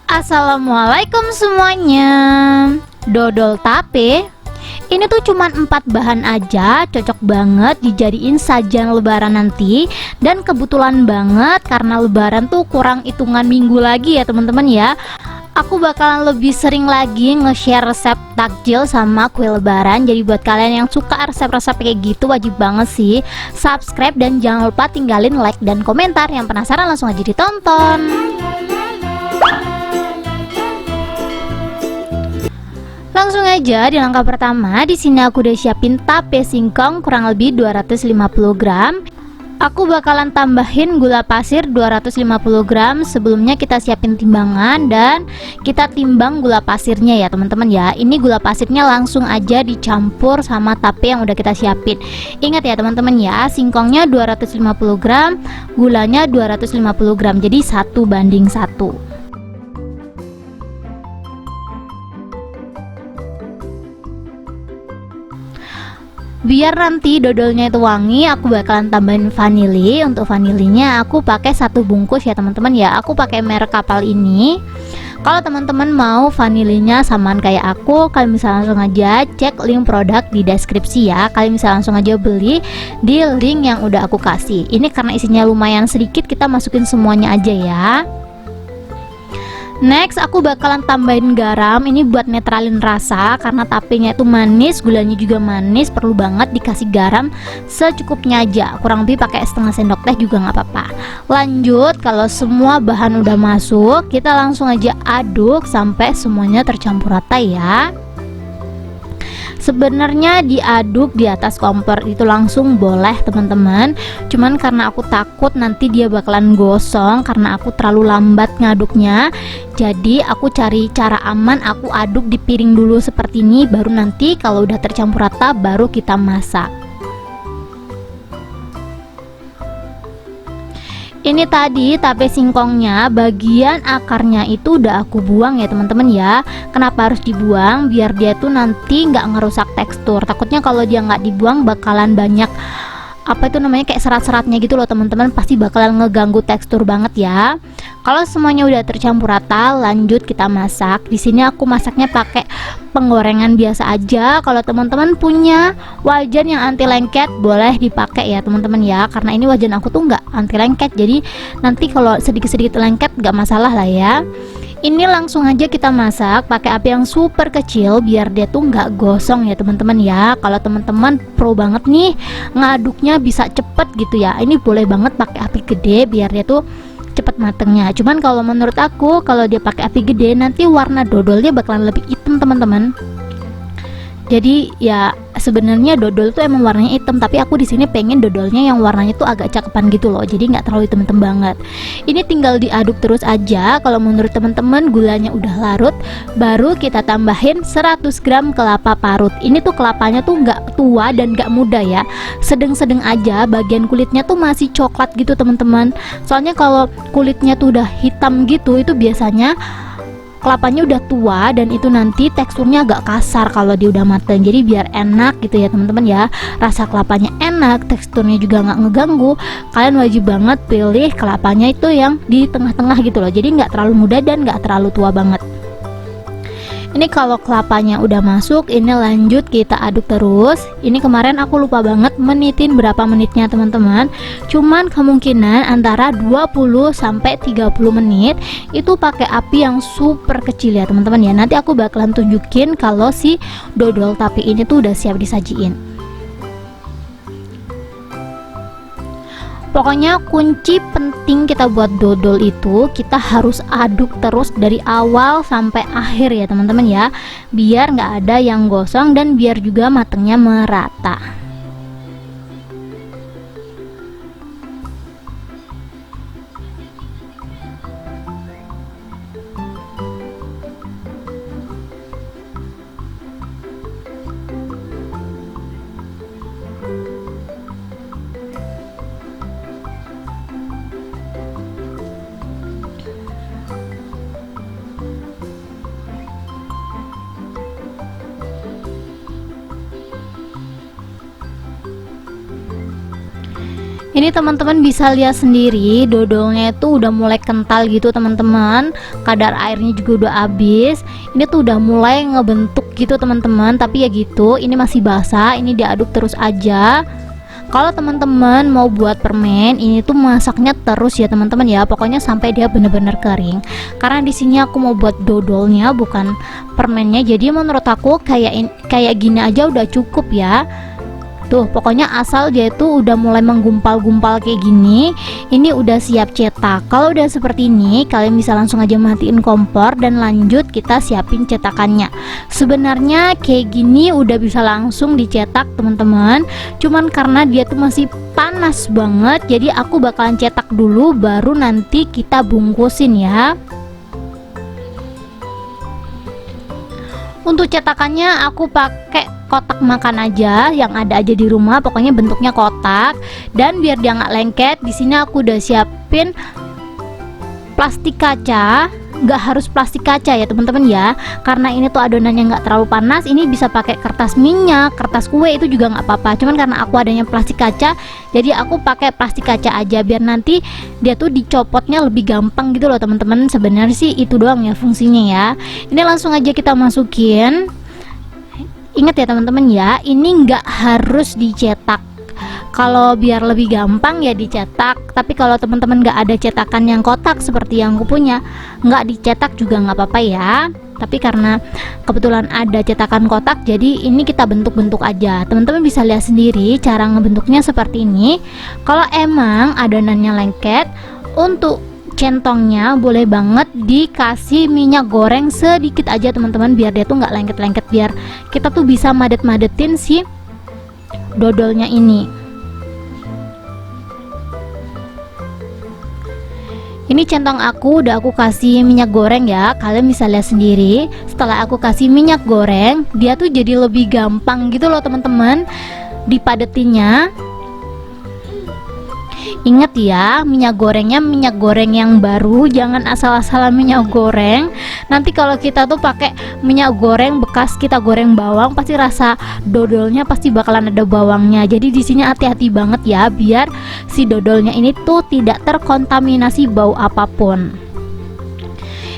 Assalamualaikum semuanya. Dodol tape ini tuh cuman 4 bahan aja, cocok banget dijadiin sajian lebaran nanti. Dan kebetulan banget karena lebaran tuh kurang hitungan minggu lagi ya teman-teman ya. Aku bakalan lebih sering lagi nge-share resep takjil sama kue lebaran. Jadi buat kalian yang suka resep-resep kayak gitu wajib banget sih subscribe dan jangan lupa tinggalin like dan komentar. Yang penasaran langsung aja ditonton. Langsung aja di langkah pertama, di sini aku udah siapin tape singkong kurang lebih 250 gram. Aku bakalan tambahin gula pasir 250 gram. Sebelumnya kita siapin timbangan dan kita timbang gula pasirnya ya teman-teman ya. Ini gula pasirnya langsung aja dicampur sama tape yang udah kita siapin. Ingat ya teman-teman ya, singkongnya 250 gram, gulanya 250 gram. Jadi 1:1. Biar nanti dodolnya itu wangi, aku bakalan tambahin vanili. Untuk vanilinya aku pakai 1 bungkus ya teman-teman ya. Aku pakai merek Kapal ini. Kalau teman-teman mau vanilinya samaan kayak aku, kalian bisa langsung aja cek link produk di deskripsi ya. Kalian bisa langsung aja beli di link yang udah aku kasih. Ini karena isinya lumayan sedikit, kita masukin semuanya aja ya. Next aku bakalan tambahin garam. Ini buat netralin rasa karena tapenya itu manis, gulanya juga manis, perlu banget dikasih garam secukupnya aja. Kurang lebih pakai setengah sendok teh juga nggak apa-apa. Lanjut, kalau semua bahan udah masuk, kita langsung aja aduk sampai semuanya tercampur rata ya. Sebenarnya diaduk di atas kompor itu langsung boleh teman-teman, cuman karena aku takut nanti dia bakalan gosong karena aku terlalu lambat ngaduknya. Jadi aku cari cara aman, aku aduk di piring dulu seperti ini, baru nanti kalau udah tercampur rata baru kita masak. Ini tadi tape singkongnya, bagian akarnya itu udah aku buang ya teman-teman ya. Kenapa harus dibuang? Biar dia tuh nanti nggak ngerusak tekstur. Takutnya kalau dia nggak dibuang bakalan banyak apa itu namanya kayak serat-seratnya gitu loh teman-teman, pasti bakalan ngeganggu tekstur banget ya. Kalau semuanya udah tercampur rata, lanjut kita masak. Di sini aku masaknya pakai penggorengan biasa aja. Kalau teman-teman punya wajan yang anti lengket boleh dipakai ya teman-teman ya, karena ini wajan aku tuh nggak anti lengket, jadi nanti kalau sedikit-sedikit lengket nggak masalah lah ya. Ini langsung aja kita masak pakai api yang super kecil biar dia tuh nggak gosong ya teman-teman ya. Kalau teman-teman pro banget nih ngaduknya bisa cepet gitu ya, ini boleh banget pakai api gede biar dia tuh cepet matengnya. Cuman kalau menurut aku kalau dia pakai api gede nanti warna dodolnya bakalan lebih hitam teman-teman. Jadi ya sebenarnya dodol tuh emang warnanya hitam, tapi aku di sini pengen dodolnya yang warnanya tuh agak cakepan gitu loh, jadi nggak terlalu hitam banget. Ini tinggal diaduk terus aja. Kalau menurut teman-teman gulanya udah larut, baru kita tambahin 100 gram kelapa parut. Ini tuh kelapanya tuh nggak tua dan nggak muda ya, sedang-sedang aja. Bagian kulitnya tuh masih coklat gitu teman-teman. Soalnya kalau kulitnya tuh udah hitam gitu, itu biasanya kelapanya udah tua dan itu nanti teksturnya agak kasar kalau dia udah mateng. Jadi biar enak gitu ya teman-teman ya, rasa kelapanya enak, teksturnya juga nggak ngeganggu, kalian wajib banget pilih kelapanya itu yang di tengah-tengah gitu loh, jadi nggak terlalu muda dan nggak terlalu tua banget. Ini kalau kelapanya udah masuk, ini lanjut kita aduk terus. Ini kemarin aku lupa banget menitin berapa menitnya teman-teman, cuman kemungkinan antara 20 sampai 30 menit. Itu pakai api yang super kecil ya teman-teman ya. Nanti aku bakalan tunjukin kalau si dodol tape ini tuh udah siap disajiin. Pokoknya kunci penting kita buat dodol itu kita harus aduk terus dari awal sampai akhir ya teman-teman ya, biar nggak ada yang gosong dan biar juga matangnya merata. Ini teman-teman bisa lihat sendiri, dodolnya itu udah mulai kental gitu teman-teman, kadar airnya juga udah habis. Ini tuh udah mulai ngebentuk gitu teman-teman, tapi ya gitu, ini masih basah, ini diaduk terus aja. Kalau teman-teman mau buat permen, ini tuh masaknya terus ya teman-teman ya, pokoknya sampai dia bener-bener kering. Karena di sini aku mau buat dodolnya, bukan permennya, jadi menurut aku kayak gini aja udah cukup ya. Tuh pokoknya asal dia itu udah mulai menggumpal-gumpal kayak gini, ini udah siap cetak. Kalau udah seperti ini, kalian bisa langsung aja matiin kompor dan lanjut kita siapin cetakannya. Sebenarnya kayak gini udah bisa langsung dicetak teman-teman, cuman karena dia tuh masih panas banget, jadi aku bakalan cetak dulu baru nanti kita bungkusin ya. Untuk cetakannya aku pakai kotak makan aja yang ada aja di rumah, pokoknya bentuknya kotak. Dan biar dia nggak lengket, di sini aku udah siapin plastik kaca. Nggak harus plastik kaca ya teman-teman ya, karena ini tuh adonannya nggak terlalu panas. Ini bisa pakai kertas minyak, kertas kue, itu juga nggak apa-apa. Cuman karena aku adanya plastik kaca, jadi aku pakai plastik kaca aja biar nanti dia tuh dicopotnya lebih gampang gitu loh teman-teman. Sebenarnya sih itu doang ya fungsinya ya. Ini langsung aja kita masukin. Ingat ya teman-teman ya, ini nggak harus dicetak. Kalau biar lebih gampang ya dicetak, tapi kalau teman-teman nggak ada cetakan yang kotak seperti yang aku punya, nggak dicetak juga nggak apa-apa ya. Tapi karena kebetulan ada cetakan kotak, jadi ini kita bentuk-bentuk aja. Teman-teman bisa lihat sendiri cara ngebentuknya seperti ini. Kalau emang adonannya lengket, untuk centongnya boleh banget dikasih minyak goreng sedikit aja teman-teman, biar dia tuh nggak lengket-lengket, biar kita tuh bisa madet-madetin si dodolnya ini. Ini centong aku udah aku kasih minyak goreng ya, kalian bisa lihat sendiri. Setelah aku kasih minyak goreng, dia tuh jadi lebih gampang gitu loh teman-teman dipadetinnya. Ingat ya, minyak gorengnya minyak goreng yang baru, jangan asal-asalan minyak goreng. Nanti kalau kita tuh pakai minyak goreng bekas kita goreng bawang, pasti rasa dodolnya pasti bakalan ada bawangnya. Jadi di sini hati-hati banget ya, biar si dodolnya ini tuh tidak terkontaminasi bau apapun.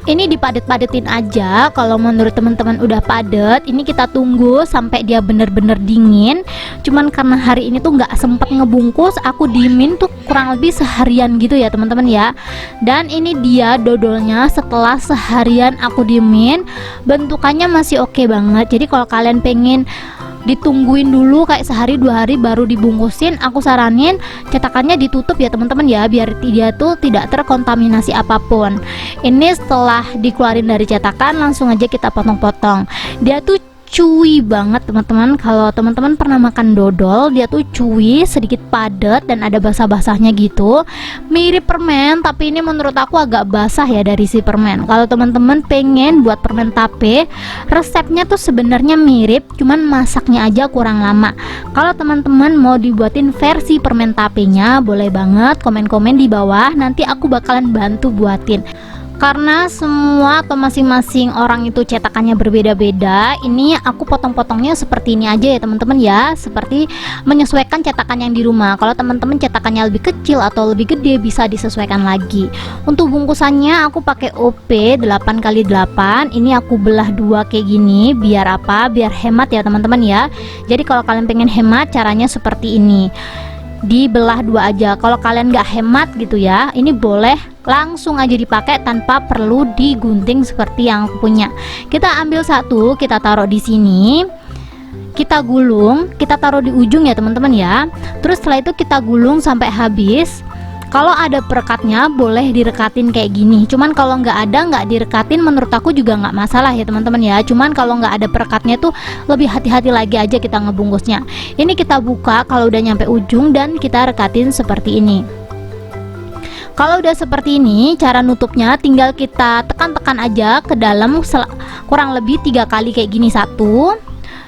Ini dipadet-padetin aja. Kalau menurut teman-teman udah padet, ini kita tunggu sampai dia bener-bener dingin. Cuman karena hari ini tuh nggak sempet ngebungkus, aku diemin tuh kurang lebih seharian gitu ya teman-teman ya. Dan ini dia dodolnya setelah seharian aku diemin, bentukannya masih oke banget. Jadi kalau kalian pengen ditungguin dulu kayak sehari 2 hari baru dibungkusin, aku saranin cetakannya ditutup ya teman-teman ya, biar dia tuh tidak terkontaminasi apapun. Ini setelah dikeluarin dari cetakan, langsung aja kita potong-potong. Dia tuh chewy banget teman-teman. Kalau teman-teman pernah makan dodol, dia tuh chewy, sedikit padat dan ada basah-basahnya gitu, mirip permen, tapi ini menurut aku agak basah ya dari si permen. Kalau teman-teman pengen buat permen tape, resepnya tuh sebenarnya mirip, cuman masaknya aja kurang lama. Kalau teman-teman mau dibuatin versi permen tapenya, boleh banget komen-komen di bawah, nanti aku bakalan bantu buatin. Karena semua atau masing-masing orang itu cetakannya berbeda-beda, ini aku potong-potongnya seperti ini aja ya teman-teman ya, seperti menyesuaikan cetakan yang di rumah. Kalau teman-teman cetakannya lebih kecil atau lebih gede, bisa disesuaikan lagi. Untuk bungkusannya aku pakai OP 8x8. Ini aku belah 2 kayak gini, biar apa? Biar hemat ya teman-teman ya. Jadi kalau kalian pengen hemat, caranya seperti ini, dibelah 2 aja. Kalau kalian nggak hemat gitu ya, ini boleh langsung aja dipakai tanpa perlu digunting seperti yang aku punya. Kita ambil satu, kita taruh di sini, kita gulung, kita taruh di ujung ya teman-teman ya. Terus setelah itu kita gulung sampai habis. Kalau ada perekatnya boleh direkatin kayak gini, cuman kalau nggak ada, nggak direkatin, menurut aku juga nggak masalah ya teman-teman ya. Cuman kalau nggak ada perekatnya tuh lebih hati-hati lagi aja kita ngebungkusnya. Ini kita buka kalau udah nyampe ujung dan kita rekatin seperti ini. Kalau udah seperti ini, cara nutupnya tinggal kita tekan-tekan aja ke dalam kurang lebih 3 kali kayak gini, 1,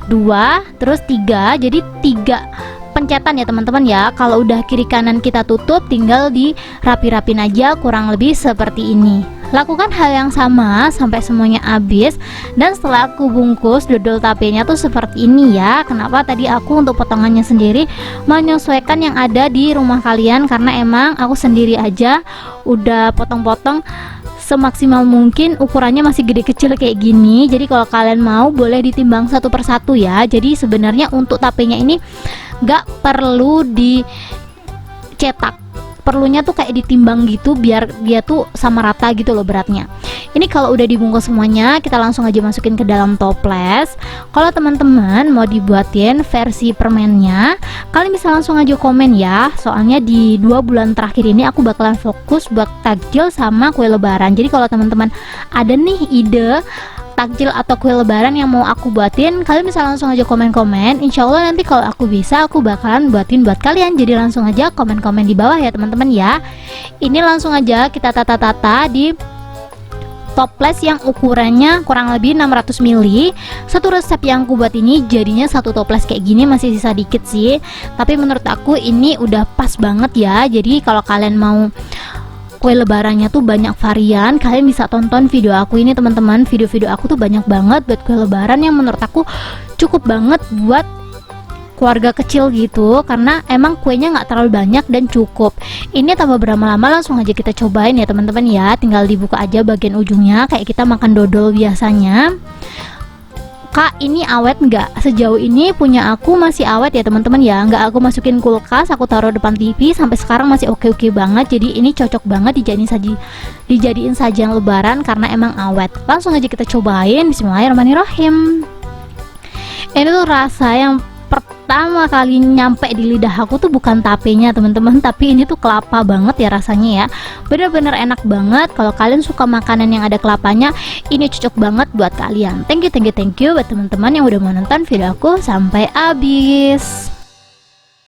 2, terus 3. Jadi 3 pencetan ya teman-teman ya. Kalau udah kiri kanan kita tutup, tinggal dirapi-rapin aja kurang lebih seperti ini. Lakukan hal yang sama sampai semuanya habis. Dan setelah aku bungkus, dodol tapenya tuh seperti ini ya. Kenapa tadi aku untuk potongannya sendiri menyesuaikan yang ada di rumah kalian, karena emang aku sendiri aja udah potong-potong semaksimal mungkin, ukurannya masih gede kecil kayak gini. Jadi kalau kalian mau boleh ditimbang satu persatu ya. Jadi sebenarnya untuk tapenya ini gak perlu dicetak, perlunya tuh kayak ditimbang gitu biar dia tuh sama rata gitu loh beratnya. Ini kalau udah dibungkus semuanya, kita langsung aja masukin ke dalam toples. Kalau teman-teman mau dibuatin versi permennya, kalian bisa langsung aja komen ya. Soalnya di 2 bulan terakhir ini aku bakalan fokus buat takjil sama kue lebaran. Jadi kalau teman-teman ada nih ide takjil atau kue lebaran yang mau aku buatin, kalian bisa langsung aja komen-komen. Insya Allah nanti kalau aku bisa, aku bakalan buatin buat kalian. Jadi langsung aja komen-komen di bawah ya teman-teman ya. Ini langsung aja kita tata-tata di toples yang ukurannya kurang lebih 600 ml. Satu resep yang aku buat ini jadinya satu toples kayak gini, masih sisa dikit sih, tapi menurut aku ini udah pas banget ya. Jadi kalau kalian mau kue lebarannya tuh banyak varian, kalian bisa tonton video aku ini teman-teman. Video-video aku tuh banyak banget buat kue lebaran yang menurut aku cukup banget buat keluarga kecil gitu, karena emang kuenya nggak terlalu banyak dan cukup. Ini tambah berlama-lama, langsung aja kita cobain ya teman-teman ya. Tinggal dibuka aja bagian ujungnya kayak kita makan dodol biasanya. Kak, ini awet nggak? Sejauh ini punya aku masih awet ya teman-teman ya. Nggak aku masukin kulkas, aku taruh depan TV, sampai sekarang masih oke-oke banget. Jadi ini cocok banget dijadiin sajian lebaran karena emang awet. Langsung aja kita cobain. Bismillahirrahmanirrahim. Ini tuh rasa yang pertama kali nyampe di lidah aku tuh bukan tapenya teman-teman, tapi ini tuh kelapa banget ya rasanya ya. Bener-bener enak banget. Kalau kalian suka makanan yang ada kelapanya, ini cocok banget buat kalian. Thank you buat teman-teman yang udah mau nonton video aku sampai habis.